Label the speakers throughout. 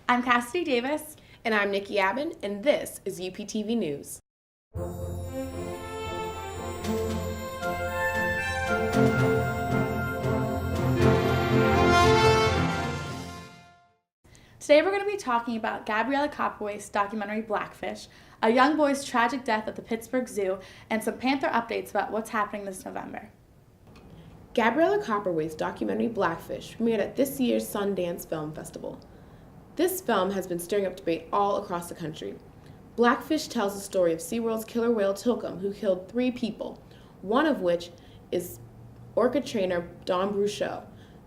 Speaker 1: I'm Cassidy Davis.
Speaker 2: And I'm Nikki Abbin, and this is UPTV News.
Speaker 1: Today we're going to be talking about Gabriella Copperwaith's documentary Blackfish, a young boy's tragic death at the Pittsburgh Zoo, and some Panther updates about what's happening this November.
Speaker 2: Gabriella Copperwaith's documentary Blackfish premiered at this year's Sundance Film Festival. This film has been stirring up debate all across the country. Blackfish tells the story of SeaWorld's killer whale Tilcum, who killed 3 people, one of which is orca trainer Don Bruchot.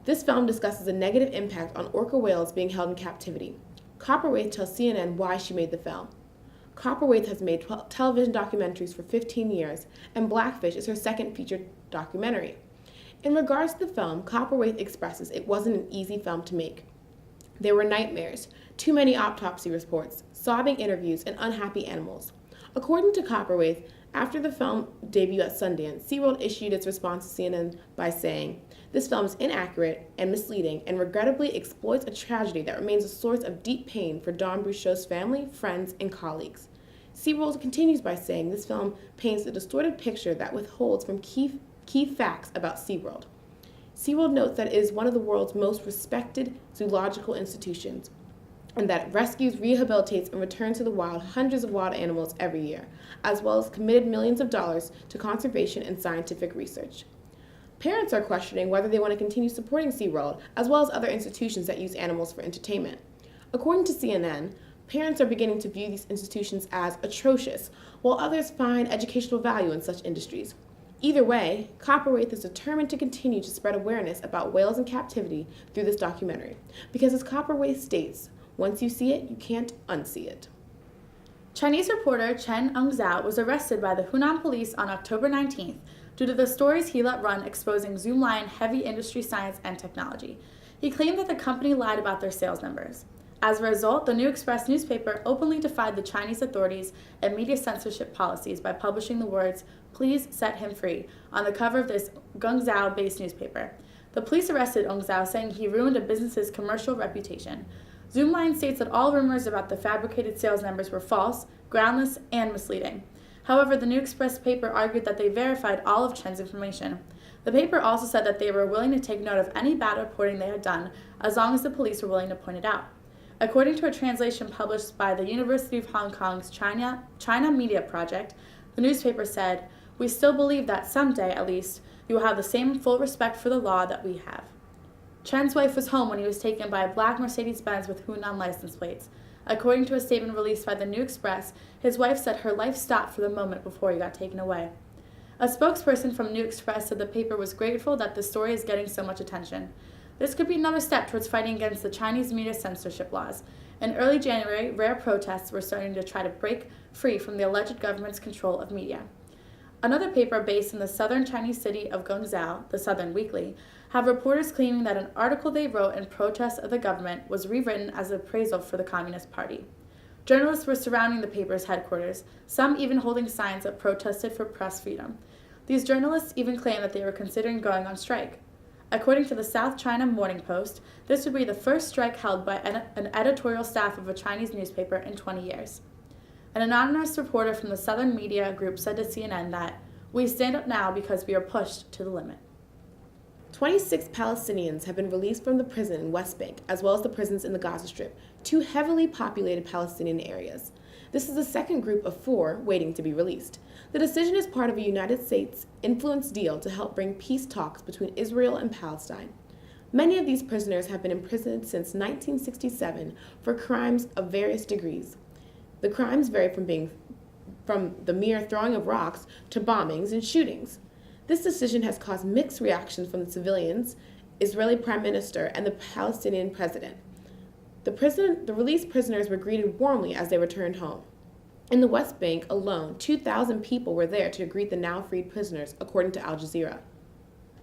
Speaker 2: This film discusses the negative impact on orca whales being held in captivity. Copperwaith tells CNN why she made the film. Copperwaith has made television documentaries for 15 years, and Blackfish is her second featured documentary. In regards to the film, Copperwaith expresses it wasn't an easy film to make. There were nightmares, too many autopsy reports, sobbing interviews, and unhappy animals. According to Copperwaith, after the film debut at Sundance, SeaWorld issued its response to CNN by saying, "This film is inaccurate and misleading and regrettably exploits a tragedy that remains a source of deep pain for Don Bruchot's family, friends, and colleagues." SeaWorld continues by saying this film paints a distorted picture that withholds from key facts about SeaWorld. SeaWorld notes that it is one of the world's most respected zoological institutions, and that it rescues, rehabilitates, and returns to the wild hundreds of wild animals every year, as well as committed millions of dollars to conservation and scientific research. Parents are questioning whether they want to continue supporting SeaWorld, as well as other institutions that use animals for entertainment. According to CNN, parents are beginning to view these institutions as atrocious, while others find educational value in such industries. Either way, Copperwaith is determined to continue to spread awareness about whales in captivity through this documentary, because as Copperwaith states, once you see it, you can't unsee it.
Speaker 1: Chinese reporter Chen Zhao was arrested by the Hunan police on October 19th due to the stories he let run exposing Zoomlion heavy industry science and technology. He claimed that the company lied about their sales numbers. As a result, the New Express newspaper openly defied the Chinese authorities and media censorship policies by publishing the words, "Please set him free," on the cover of this Guangzhou-based newspaper. The police arrested Zhao, saying he ruined a business's commercial reputation. Zoomlion states that all rumors about the fabricated sales numbers were false, groundless, and misleading. However, the New Express paper argued that they verified all of Chen's information. The paper also said that they were willing to take note of any bad reporting they had done, as long as the police were willing to point it out. According to a translation published by the University of Hong Kong's China Media Project, the newspaper said, "We still believe that someday, at least, you will have the same full respect for the law that we have." Chen's wife was home when he was taken by a black Mercedes-Benz with Hunan license plates. According to a statement released by the New Express, his wife said her life stopped for the moment before he got taken away. A spokesperson from New Express said the paper was grateful that the story is getting so much attention. This could be another step towards fighting against the Chinese media censorship laws. In early January, rare protests were starting to try to break free from the alleged government's control of media. Another paper based in the southern Chinese city of Guangzhou, the Southern Weekly, have reporters claiming that an article they wrote in protest of the government was rewritten as appraisal for the Communist Party. Journalists were surrounding the paper's headquarters, some even holding signs that protested for press freedom. These journalists even claimed that they were considering going on strike. According to the South China Morning Post, this would be the first strike held by an editorial staff of a Chinese newspaper in 20 years. An anonymous reporter from the Southern Media Group said to CNN that, "We stand up now because we are pushed to the limit."
Speaker 2: 26 Palestinians have been released from the prison in West Bank, as well as the prisons in the Gaza Strip, 2 heavily populated Palestinian areas. This is the second group of 4 waiting to be released. The decision is part of a United States-influenced deal to help bring peace talks between Israel and Palestine. Many of these prisoners have been imprisoned since 1967 for crimes of various degrees. The crimes vary from the mere throwing of rocks to bombings and shootings. This decision has caused mixed reactions from the civilians, Israeli Prime Minister, and the Palestinian President. The released prisoners were greeted warmly as they returned home. In the West Bank alone, 2,000 people were there to greet the now freed prisoners, according to Al Jazeera.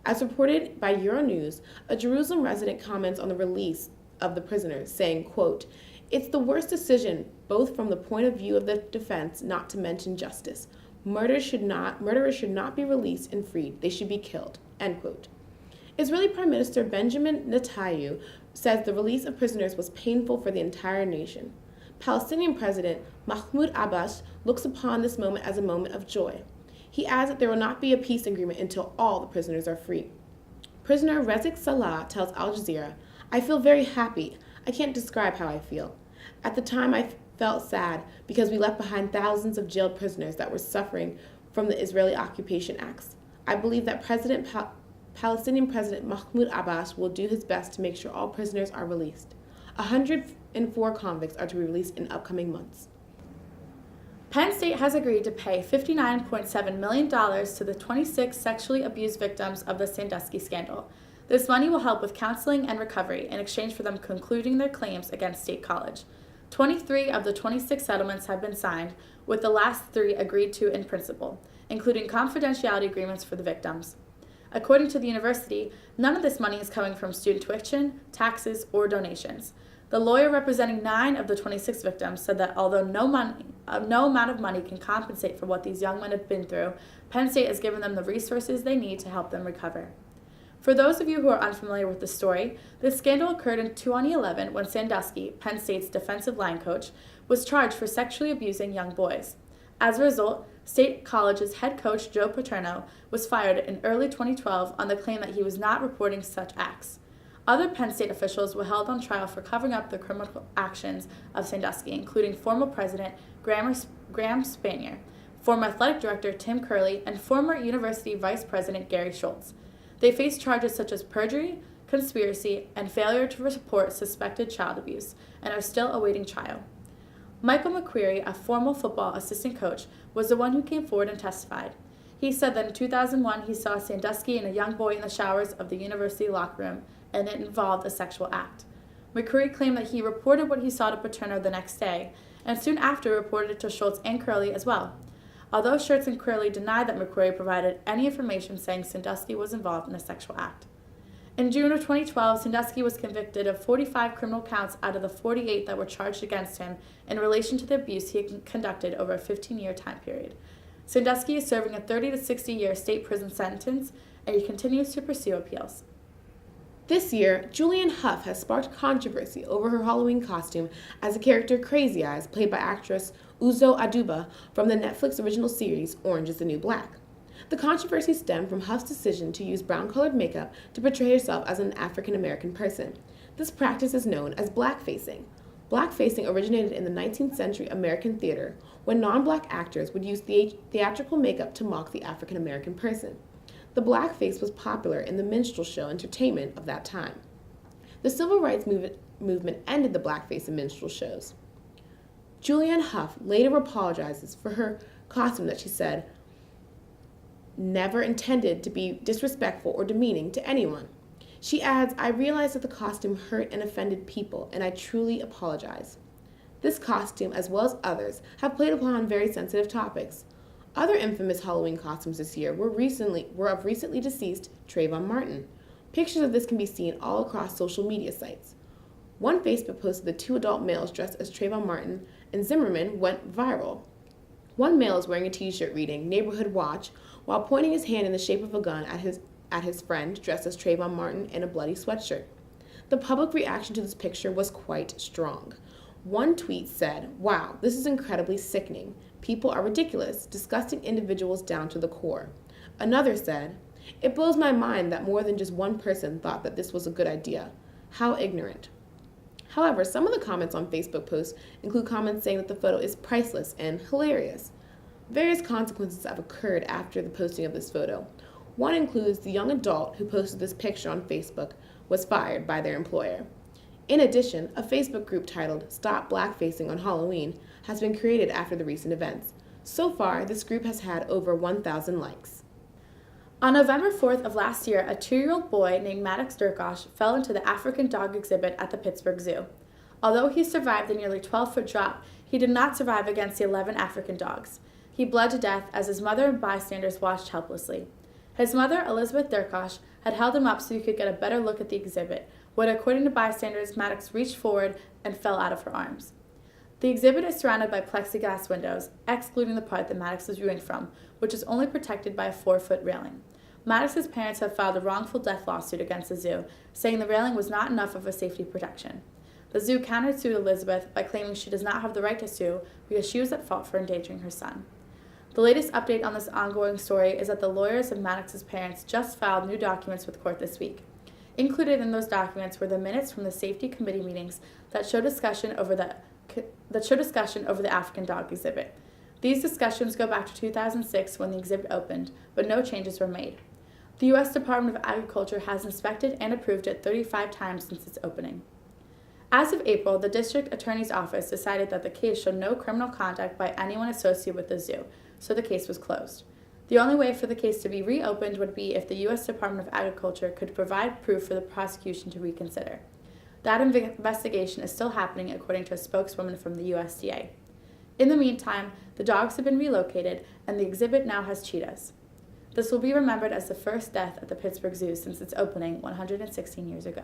Speaker 2: As reported by Euronews, a Jerusalem resident comments on the release of the prisoners, saying, quote, "It's the worst decision, both from the point of view of the defense, not to mention justice. Murderers should not be released and freed. They should be killed," end quote. Israeli Prime Minister Benjamin Netanyahu says the release of prisoners was painful for the entire nation. Palestinian President Mahmoud Abbas looks upon this moment as a moment of joy. He adds that there will not be a peace agreement until all the prisoners are free. Prisoner Rezik Salah tells Al Jazeera, "I feel very happy. I can't describe how I feel. At the time, I felt sad because we left behind thousands of jailed prisoners that were suffering from the Israeli occupation acts. I believe that Palestinian President Mahmoud Abbas will do his best to make sure all prisoners are released. 104 convicts are to be released in upcoming months."
Speaker 1: Penn State has agreed to pay $59.7 million to the 26 sexually abused victims of the Sandusky scandal. This money will help with counseling and recovery in exchange for them concluding their claims against State College. 23 of the 26 settlements have been signed, with the last 3 agreed to in principle, including confidentiality agreements for the victims. According to the university, none of this money is coming from student tuition, taxes, or donations. The lawyer representing 9 of the 26 victims said that although no amount of money can compensate for what these young men have been through, Penn State has given them the resources they need to help them recover. For those of you who are unfamiliar with the story, this scandal occurred in 2011 when Sandusky, Penn State's defensive line coach, was charged for sexually abusing young boys. As a result, State College's head coach Joe Paterno was fired in early 2012 on the claim that he was not reporting such acts. Other Penn State officials were held on trial for covering up the criminal actions of Sandusky, including former president Graham Spanier, former athletic director Tim Curley, and former university vice president Gary Schultz. They faced charges such as perjury, conspiracy, and failure to report suspected child abuse, and are still awaiting trial. Michael McQuarrie, a former football assistant coach, was the one who came forward and testified. He said that in 2001 he saw Sandusky and a young boy in the showers of the university locker room, and it involved a sexual act. McQuarrie claimed that he reported what he saw to Paterno the next day, and soon after reported it to Schultz and Curley as well. Although Schultz and Curley denied that McQuarrie provided any information saying Sandusky was involved in a sexual act. In June of 2012, Sandusky was convicted of 45 criminal counts out of the 48 that were charged against him in relation to the abuse he had conducted over a 15-year time period. Sandusky is serving a 30 to 60-year state prison sentence, and he continues to pursue appeals.
Speaker 2: This year, Julianne Hough has sparked controversy over her Halloween costume as the character Crazy Eyes, played by actress Uzo Aduba from the Netflix original series Orange is the New Black. The controversy stemmed from Hough's decision to use brown-colored makeup to portray herself as an African-American person. This practice is known as blackfacing. Blackfacing originated in the 19th century American theater, when non-black actors would use theatrical makeup to mock the African-American person. The blackface was popular in the minstrel show entertainment of that time. The civil rights movement ended the blackface in minstrel shows. Julianne Hough later apologizes for her costume that she said never intended to be disrespectful or demeaning to anyone. She adds, "I realize that the costume hurt and offended people, and I truly apologize." This costume, as well as others, have played upon very sensitive topics. Other infamous Halloween costumes this year were of recently deceased Trayvon Martin. Pictures of this can be seen all across social media sites. One Facebook post of the 2 adult males dressed as Trayvon Martin and Zimmerman went viral. One male is wearing a t-shirt reading "Neighborhood Watch" while pointing his hand in the shape of a gun at his friend dressed as Trayvon Martin in a bloody sweatshirt. The public reaction to this picture was quite strong. One tweet said, "Wow, this is incredibly sickening. People are ridiculous, disgusting individuals down to the core." Another said, "It blows my mind that more than just one person thought that this was a good idea. How ignorant." However, some of the comments on Facebook posts include comments saying that the photo is priceless and hilarious. Various consequences have occurred after the posting of this photo. One includes the young adult who posted this picture on Facebook was fired by their employer. In addition, a Facebook group titled "Stop Blackfacing on Halloween" has been created after the recent events. So far, this group has had over 1,000 likes.
Speaker 1: On November 4th of last year, a 2-year-old boy named Maddox Durkosh fell into the African dog exhibit at the Pittsburgh Zoo. Although he survived the nearly 12-foot drop, he did not survive against the 11 African dogs. He bled to death as his mother and bystanders watched helplessly. His mother, Elizabeth Durkosh, had held him up so he could get a better look at the exhibit, when, according to bystanders, Maddox reached forward and fell out of her arms. The exhibit is surrounded by plexiglass windows, excluding the part that Maddox was viewing from, which is only protected by a 4-foot railing. Maddox's parents have filed a wrongful death lawsuit against the zoo, saying the railing was not enough of a safety protection. The zoo countersued Elizabeth by claiming she does not have the right to sue because she was at fault for endangering her son. The latest update on this ongoing story is that the lawyers of Maddox's parents just filed new documents with court this week. Included in those documents were the minutes from the safety committee meetings that show discussion over the African dog exhibit. These discussions go back to 2006 when the exhibit opened, but no changes were made. The U.S. Department of Agriculture has inspected and approved it 35 times since its opening. As of April, the district attorney's office decided that the case showed no criminal conduct by anyone associated with the zoo, so the case was closed. The only way for the case to be reopened would be if the U.S. Department of Agriculture could provide proof for the prosecution to reconsider. That investigation is still happening, according to a spokeswoman from the USDA. In the meantime, the dogs have been relocated, and the exhibit now has cheetahs. This will be remembered as the first death at the Pittsburgh Zoo since its opening 116 years ago.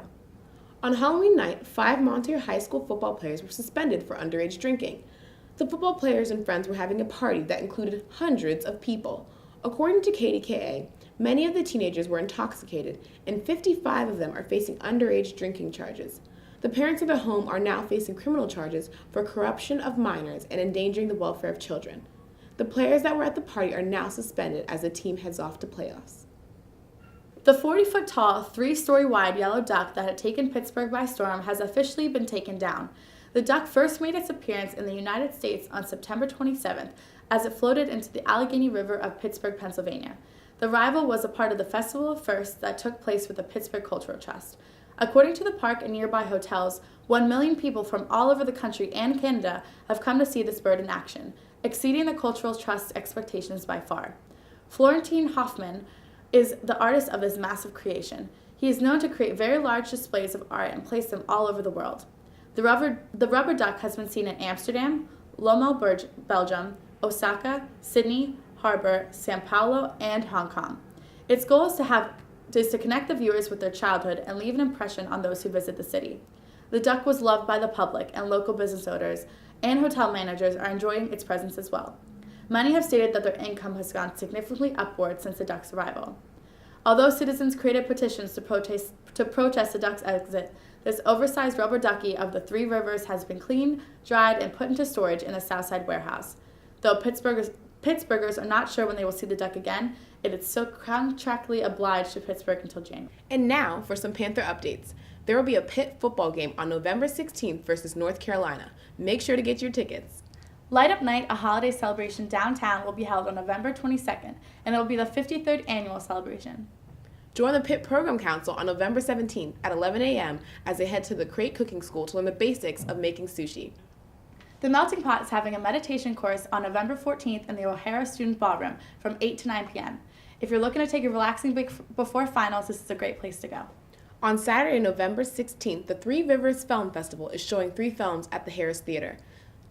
Speaker 2: On Halloween night, 5 Montier High School football players were suspended for underage drinking. The football players and friends were having a party that included hundreds of people. According to KDKA, many of the teenagers were intoxicated, and 55 of them are facing underage drinking charges. The parents of the home are now facing criminal charges for corruption of minors and endangering the welfare of children. The players that were at the party are now suspended as the team heads off to playoffs.
Speaker 1: The 40-foot-tall, 3-story-wide yellow duck that had taken Pittsburgh by storm has officially been taken down. The duck first made its appearance in the United States on September 27th as it floated into the Allegheny River of Pittsburgh, Pennsylvania. The arrival was a part of the Festival of Firsts that took place with the Pittsburgh Cultural Trust. According to the park and nearby hotels, 1 million people from all over the country and Canada have come to see this bird in action, exceeding the Cultural Trust's expectations by far. Florentine Hoffman is the artist of this massive creation. He is known to create very large displays of art and place them all over the world. The rubber duck has been seen in Amsterdam, Lommel, Belgium, Osaka, Sydney, Harbour, Sao Paulo, and Hong Kong. Its goal is to connect the viewers with their childhood and leave an impression on those who visit the city. The duck was loved by the public, and local business owners and hotel managers are enjoying its presence as well. Many have stated that their income has gone significantly upward since the duck's arrival. Although citizens created petitions to protest the duck's exit, this oversized rubber ducky of the Three Rivers has been cleaned, dried, and put into storage in the Southside warehouse. Though Pittsburghers are not sure when they will see the duck again, it is still contractually obliged to Pittsburgh until January.
Speaker 2: And now for some Panther updates. There will be a Pitt football game on November 16th versus North Carolina. Make sure to get your tickets.
Speaker 1: Light Up Night, a holiday celebration downtown, will be held on November 22nd, and it will be the 53rd annual celebration.
Speaker 2: Join the Pitt Program Council on November 17th at 11 a.m. as they head to the Crate Cooking School to learn the basics of making sushi.
Speaker 1: The Melting Pot is having a meditation course on November 14th in the O'Hara Student Ballroom from 8 to 9 p.m. If you're looking to take a relaxing break before finals, this is a great place to go.
Speaker 2: On Saturday, November 16th, the Three Rivers Film Festival is showing 3 films at the Harris Theater.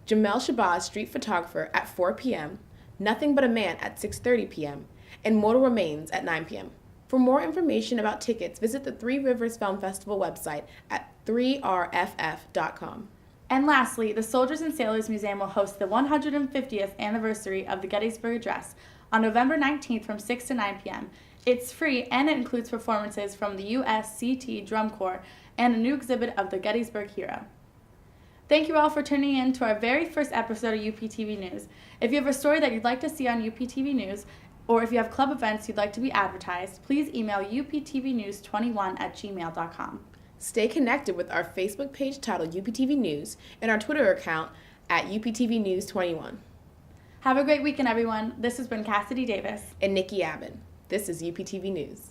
Speaker 2: Jamel Shabazz, Street Photographer, at 4 p.m., Nothing But a Man at 6:30 p.m., and Mortal Remains at 9 p.m. For more information about tickets, visit the Three Rivers Film Festival website at 3rff.com.
Speaker 1: And lastly, the Soldiers and Sailors Museum will host the 150th anniversary of the Gettysburg Address on November 19th from 6 to 9 p.m. It's free, and it includes performances from the USCT Drum Corps and a new exhibit of the Gettysburg Hero. Thank you all for tuning in to our very first episode of UPTV News. If you have a story that you'd like to see on UPTV News, or if you have club events you'd like to be advertised, please email uptvnews21@gmail.com.
Speaker 2: Stay connected with our Facebook page titled UPTV News and our Twitter account at UPTVnews21.
Speaker 1: Have a great weekend, everyone. This has been Cassidy Davis
Speaker 2: and Nikki Abbott. This is UPTV News.